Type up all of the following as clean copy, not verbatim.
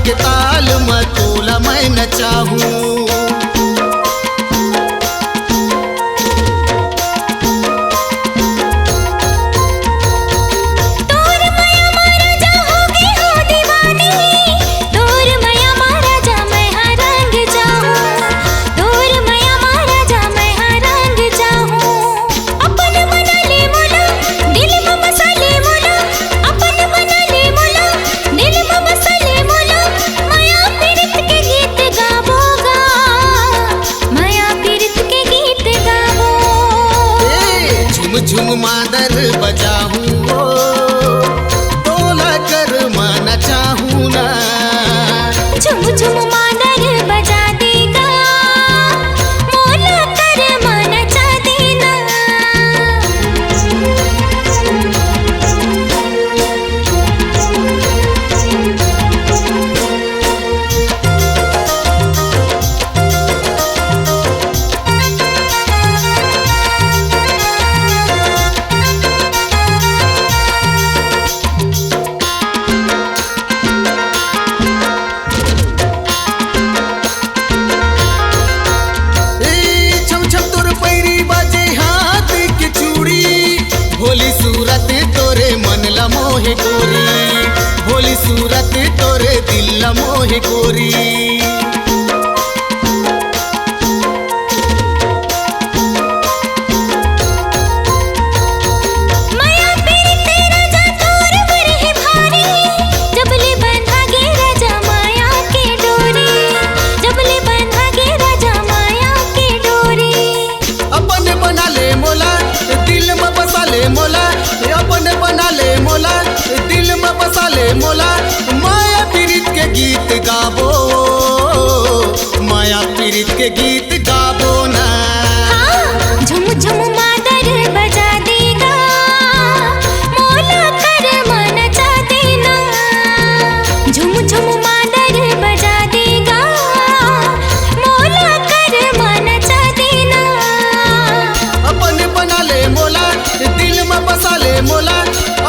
के ताल मतोला मैं नचाहूँ। झुम मादर बजाहूँ तोला कर माना चाहूँ ना। झुम झुम मादर बजा देगा मोला कर माना चा देना। भोली सूरत तोरे मन ला मोहे गोरी, भोली सूरत तोरे दिल ला मोहे गोरी। मोला अपने बना ले मोला दिल में बसा ले मोला। माया पीरित के गीत गाबो, माया पीरित के गीत गाबो ना। झुम झुम मादर बजा देगा मोला कर माना चा देना। झुम झुम मादर बजा देगा मोला कर माना चा देना। अपने बना ले मोला दिल में बसा ले मोला,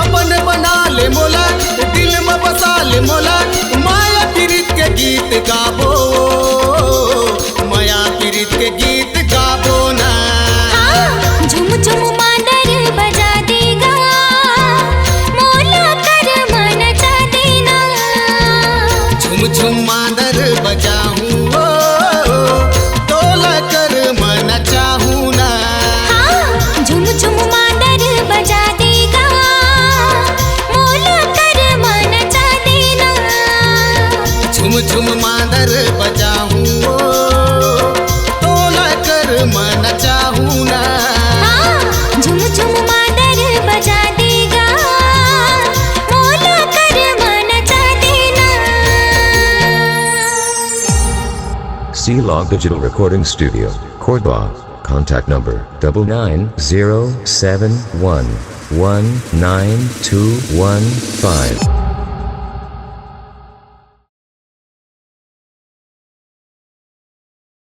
अपने बना ले मोला दिल में बसा ले मोला। माया पीरित के गीत गाबो, माया पीरित के गीत गाबो ना। झुम झुम मादर बजा देगा मोला कर माना चा देना। झुम झुम मादर बजाहूँ तोला कर माना चाहूँ ना। झुम झुम मादर बजा देगा मोला कर माना चा देना। झुम झुम मादर बजाहूँ तोला कर माना चाहूँ ना। झुम झुम मादर बजा देगा मोला कर माना चा देना। C-Log Digital Recording Studio, Cordoba. Contact number 99071192115.